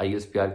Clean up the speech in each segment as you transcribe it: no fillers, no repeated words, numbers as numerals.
ISPR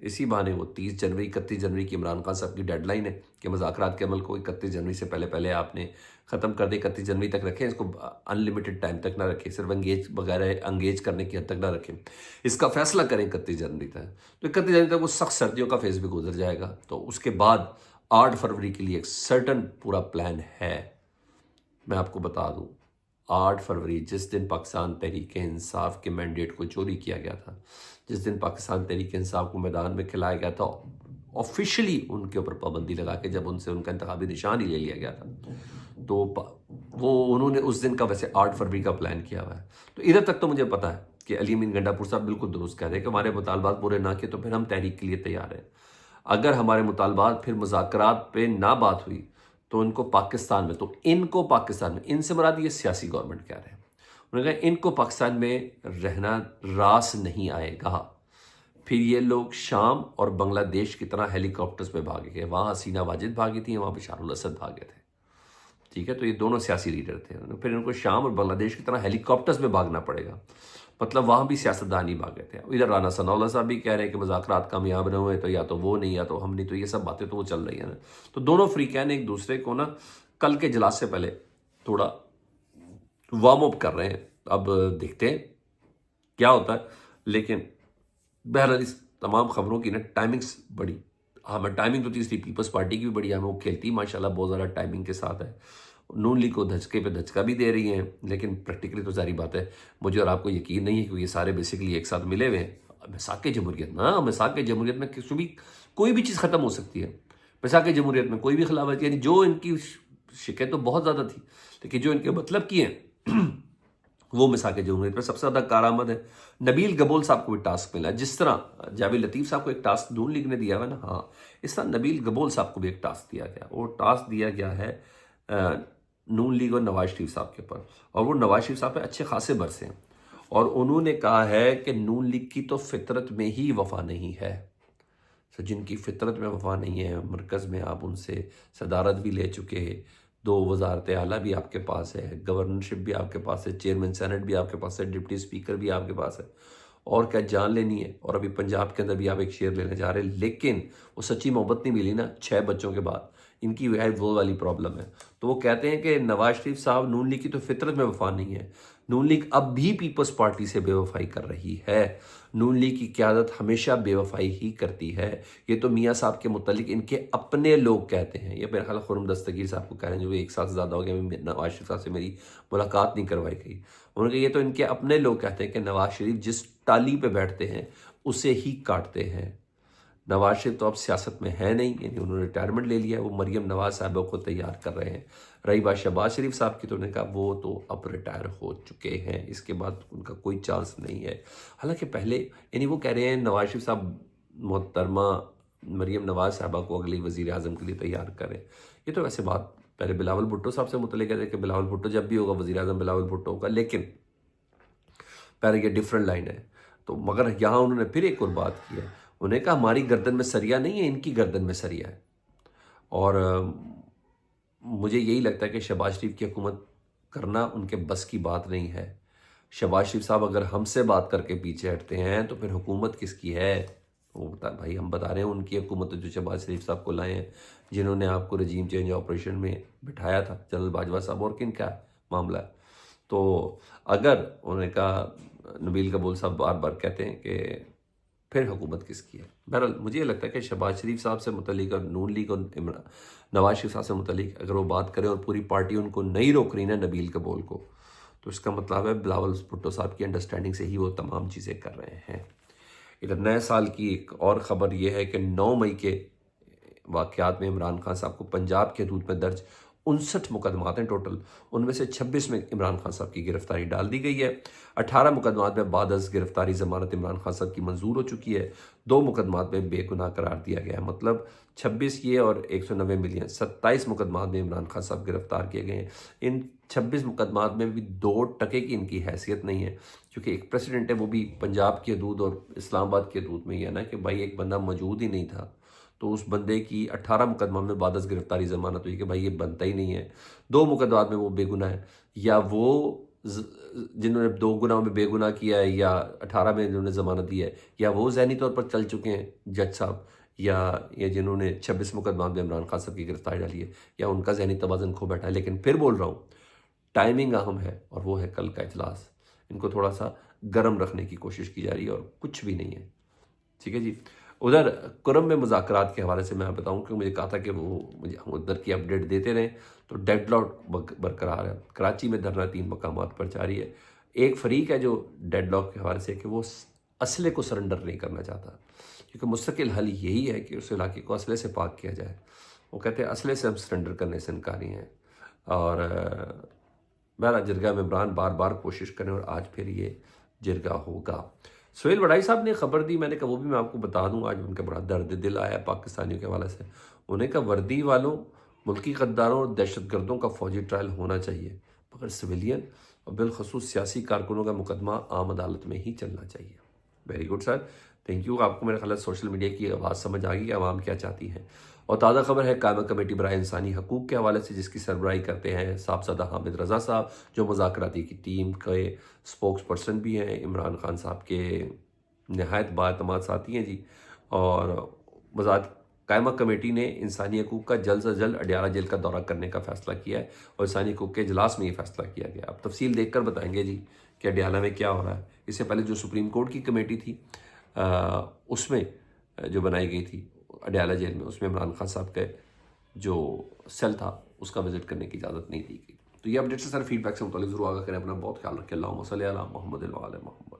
اسی بہانے وہ 30 جنوری 31 جنوری کی عمران خان صاحب کی ڈیڈ لائن ہے کہ مذاکرات کے عمل کو 31 جنوری سے پہلے آپ نے ختم کر دیں، 31 جنوری تک رکھیں، اس کو ان لمیٹڈ ٹائم تک نہ رکھیں، صرف انگیج کرنے کی حد تک نہ رکھیں، اس کا فیصلہ کریں 31 جنوری تک۔ تو 31 جنوری تک وہ سخت سردیوں کا فیز بھی گزر جائے گا، تو اس کے بعد 8 فروری کے لیے ایک سرٹن پورا پلان ہے۔ میں آپ کو بتا دوں 8 فروری جس دن پاکستان تحریک انصاف کے مینڈیٹ کو چوری کیا گیا تھا، جس دن پاکستان تحریک انصاف کو میدان میں کھلایا گیا تھا آفیشلی ان کے اوپر پابندی لگا کے، جب ان سے ان کا انتخابی نشان ہی لے لیا گیا تھا، تو وہ انہوں نے اس دن کا ویسے 8 فروری کا پلان کیا ہوا ہے۔ تو ادھر تک تو مجھے پتہ ہے کہ علی امین گنڈا پور صاحب بالکل درست کہہ رہے ہیں کہ ہمارے مطالبات پورے نہ کیے تو پھر ہم تحریک کے لیے تیار ہیں۔ اگر ہمارے مطالبات پھر مذاکرات پہ نہ بات ہوئی تو ان کو پاکستان میں ان سے مراد یہ سیاسی گورنمنٹ کہہ رہے ہیں، انہوں نے کہا ان کو پاکستان میں رہنا راس نہیں آئے گا۔ پھر یہ لوگ شام اور بنگلہ دیش کی طرح ہیلی کاپٹرز پہ بھاگے گئے، وہاں حسینہ واجد بھاگی تھیں، وہاں بشار الاسد بھاگے تھے، ٹھیک ہے، تو یہ دونوں سیاسی لیڈر تھے، پھر ان کو شام اور بنگلہ دیش کی طرح ہیلی کاپٹرز میں بھاگنا پڑے گا، مطلب وہاں بھی سیاستدان ہی بھاگے تھے۔ ادھر رانا ثناء اللہ صاحب بھی کہہ رہے ہیں کہ مذاکرات کامیاب نہ ہوئے تو یا تو وہ نہیں یا تو ہم نہیں، تو یہ سب باتیں تو وہ چل رہی ہیں نا۔ تو دونوں فریقین ایک دوسرے کو نا کل کے اجلاس سے پہلے تھوڑا وارم اپ کر رہے ہیں، اب دیکھتے ہیں کیا ہوتا ہے۔ لیکن بہرحال اس تمام خبروں کی نا ٹائمنگز بڑی، ہمیں ٹائمنگ تو تیسری پیپلز پارٹی کی بھی بڑی ہے، ہمیں وہ کھیلتی ماشاءاللہ بہت زیادہ ٹائمنگ کے ساتھ ہے، نون لیگ کو دھچکے پہ دھچکا بھی دے رہی ہیں، لیکن پریکٹیکلی تو ظاہری بات ہے مجھے اور آپ کو یقین نہیں ہے کہ یہ سارے بیسیکلی ایک ساتھ ملے ہوئے ہیں۔ مساق جمہوریت میں کوئی بھی چیز ختم ہو سکتی ہے، مساق جمہوریت میں کوئی بھی خلافت، یعنی جو ان کی شکایت تو بہت زیادہ تھی، لیکن جو ان کے مطلب کی ہیں وہ مساق جمہوریت میں سب سے زیادہ کارآمد ہے۔ نبیل گبول صاحب کو بھی ٹاسک ملا، جس طرح جاوید لطیف صاحب کو ایک ٹاسک نون لیگ نے دیا ہوا نا، ہاں اس طرح نبیل گبول صاحب کو بھی ایک ٹاسک دیا گیا، وہ ٹاسک دیا گیا ہے نون لیگ اور نواز شریف صاحب کے اوپر، اور وہ نواز شریف صاحب پہ اچھے خاصے برسے ہیں، اور انہوں نے کہا ہے کہ نون لیگ کی تو فطرت میں ہی وفا نہیں ہے، جن کی فطرت میں وفا نہیں ہے، مرکز میں آپ ان سے صدارت بھی لے چکے، 2 وزارت اعلیٰ بھی آپ کے پاس ہے، گورنرشپ بھی آپ کے پاس ہے، چیئرمین سینٹ بھی آپ کے پاس ہے، ڈپٹی اسپیکر بھی آپ کے پاس ہے، اور کیا جان لینی ہے، اور ابھی پنجاب کے اندر بھی آپ ایک شیئر لینے جا رہے ہیں، لیکن وہ سچی محبت نہیں ملی نا 6 بچوں کے بعد، ان کی وہ والی پرابلم ہے۔ تو وہ کہتے ہیں کہ نواز شریف صاحب نون لیگ کی تو فطرت میں وفا نہیں ہے، نون لیگ اب بھی پیپلز پارٹی سے بے وفائی کر رہی ہے، نون لیگ کی قیادت ہمیشہ بے وفائی ہی کرتی ہے، یہ تو میاں صاحب کے متعلق ان کے اپنے لوگ کہتے ہیں، یہ میرا خیال خرم دستگیر صاحب کو کہہ رہے ہیں، جو 1 سال سے زیادہ ہو گیا نواز شریف صاحب سے میری ملاقات نہیں کروائی گئی، انہوں نے کہا یہ تو ان کے اپنے لوگ کہتے ہیں کہ نواز شریف جس ٹالی پہ بیٹھتے ہیں اسے ہی کاٹتے ہیں۔ نواز شریف تو اب سیاست میں ہے نہیں، یعنی انہوں نے ریٹائرمنٹ لے لیا ہے، وہ مریم نواز صاحبہ کو تیار کر رہے ہیں۔ رہی بات شہباز شریف صاحب کی، تو انہوں نے کہا وہ تو اب ریٹائر ہو چکے ہیں، اس کے بعد ان کا کوئی چانس نہیں ہے۔ حالانکہ پہلے یعنی وہ کہہ رہے ہیں نواز شریف صاحب محترمہ مریم نواز صاحبہ کو اگلی وزیر اعظم کے لیے تیار کریں، یہ تو ویسے بات پہلے بلاول بھٹو صاحب سے متعلق کہتے ہیں کہ بلاول بھٹو جب بھی ہوگا وزیر اعظم بلاول بھٹو ہوگا، لیکن پہلے یہ ڈیفرنٹ لائن ہے۔ تو مگر یہاں انہوں نے پھر ایک اور بات کی ہے، انہوں نے کہا ہماری گردن میں سریا نہیں ہے، ان کی گردن میں سریا ہے، اور مجھے یہی لگتا ہے کہ شہباز شریف کی حکومت کرنا ان کے بس کی بات نہیں ہے۔ شہباز شریف صاحب اگر ہم سے بات کر کے پیچھے ہٹتے ہیں تو پھر حکومت کس کی ہے؟ وہ بھائی ہم بتا رہے ہیں ان کی حکومت جو شہباز شریف صاحب کو لائے ہیں، جنہوں نے آپ کو رجیم چینج آپریشن میں بٹھایا تھا، جنرل باجوہ صاحب، اور کن کا معاملہ ہے۔ تو اگر انہوں نے کہا نبیل گبول صاحب بار بار کہتے ہیں کہ پھر حکومت کس کی ہے، بہرحال مجھے یہ لگتا ہے کہ شہباز شریف صاحب سے متعلق اور نون لیگ اور نواز شریف صاحب سے متعلق اگر وہ بات کریں اور پوری پارٹی ان کو نہیں روک رہی نا نبیل گبول کو، تو اس کا مطلب ہے بلاول بھٹو صاحب کی انڈرسٹینڈنگ سے ہی وہ تمام چیزیں کر رہے ہیں۔ ادھر نئے سال کی ایک اور خبر یہ ہے کہ 9 مئی کے واقعات میں عمران خان صاحب کو پنجاب کے حدود میں درج 59 مقدمات ہیں ٹوٹل، ان میں سے 26 میں عمران خان صاحب کی گرفتاری ڈال دی گئی ہے، 18 مقدمات میں بعد از گرفتاری ضمانت عمران خان صاحب کی منظور ہو چکی ہے، 2 مقدمات میں بے گناہ قرار دیا گیا ہے، مطلب 26 یہ اور 190 ملین 27 مقدمات میں عمران خان صاحب گرفتار کیے گئے ہیں۔ ان 26 مقدمات میں بھی 2 ٹکے کی ان کی حیثیت نہیں ہے، کیونکہ ایک پریسیڈنٹ ہے وہ بھی پنجاب کی حدود اور اسلام آباد کی حدود میں ہی ہے نا، کہ بھائی ایک بندہ موجود ہی نہیں تھا تو اس بندے کی 18 مقدمہ میں بعد از گرفتاری ضمانت ہوئی کہ بھائی یہ بنتا ہی نہیں ہے، 2 مقدمات میں وہ بے گناہ ہے، یا وہ جنہوں نے 2 گناہوں میں بے گناہ کیا ہے یا 18 میں جنہوں نے ضمانت دی ہے، یا وہ ذہنی طور پر چل چکے ہیں جج صاحب، یا جنہوں نے 26 مقدمات میں عمران خان صاحب کی گرفتاری ڈالی ہے، یا ان کا ذہنی توازن کھو بیٹھا ہے. لیکن پھر بول رہا ہوں ٹائمنگ اہم ہے، اور وہ ہے کل کا اجلاس. ان کو تھوڑا سا گرم رکھنے کی کوشش کی جا رہی ہے اور کچھ بھی نہیں ہے. ٹھیک ہے جی. ادھر کرم میں مذاکرات کے حوالے سے میں بتاؤں کہ مجھے کہا تھا کہ وہ مجھے ادھر کی اپڈیٹ دیتے رہیں، تو ڈیڈ لاک برقرار ہے. کراچی میں دھرنا 3 مقامات پر جاری ہے. ایک فریق ہے جو ڈیڈ لاک کے حوالے سے کہ وہ اسلحے کو سرنڈر نہیں کرنا چاہتا، کیونکہ مستقل حل یہی ہے کہ اس علاقے کو اسلحے سے پاک کیا جائے. وہ کہتے ہیں اسلحے سے ہم سرنڈر کرنے سے انکاری ہیں. اور بہرحال جرگہ ممبران بار بار کوشش کریں، اور آج پھر یہ جرگہ ہوگا. سہیل وڈائی صاحب نے خبر دی، میں نے کہا وہ بھی میں آپ کو بتا دوں. آج ان کا بڑا درد دل آیا پاکستانیوں کے حوالے سے. انہوں نے کہا وردی والوں، ملکی غداروں اور دہشت گردوں کا فوجی ٹرائل ہونا چاہیے، مگر سویلین اور بالخصوص سیاسی کارکنوں کا مقدمہ عام عدالت میں ہی چلنا چاہیے. Very good sir, thank you. آپ کو میرے خیال ہے سوشل میڈیا کی آواز سمجھ آ گئی کہ عوام کیا چاہتی ہیں. اور تازہ خبر ہے قائمہ کمیٹی برائے انسانی حقوق کے حوالے سے، جس کی سربراہی کرتے ہیں صاحبزادہ حامد رضا صاحب، جو مذاکراتی کی ٹیم کے اسپوکس پرسن بھی ہیں، عمران خان صاحب کے نہایت بااعتماد ساتھی ہیں جی. اور قائمہ کمیٹی نے انسانی حقوق کا جلد سے جلد اڈیالہ جیل کا دورہ کرنے کا فیصلہ کیا ہے، اور انسانی حقوق کے اجلاس میں یہ فیصلہ کیا گیا. اب تفصیل دیکھ کر بتائیں گے جی کہ اڈیالہ میں کیا ہو رہا ہے. اس سے پہلے جو سپریم کورٹ کی کمیٹی تھی اس میں جو بنائی گئی تھی اڈیالہ جیل میں، اس میں عمران خان صاحب کے جو سیل تھا اس کا وزٹ کرنے کی اجازت نہیں دی گئی. تو یہ اپڈیٹ سے سر فیڈ بیک سے متعلق ضرور آگاہ کریں. اپنا بہت خیال رکھیں. اللہم صلی علی محمد و علی محمد.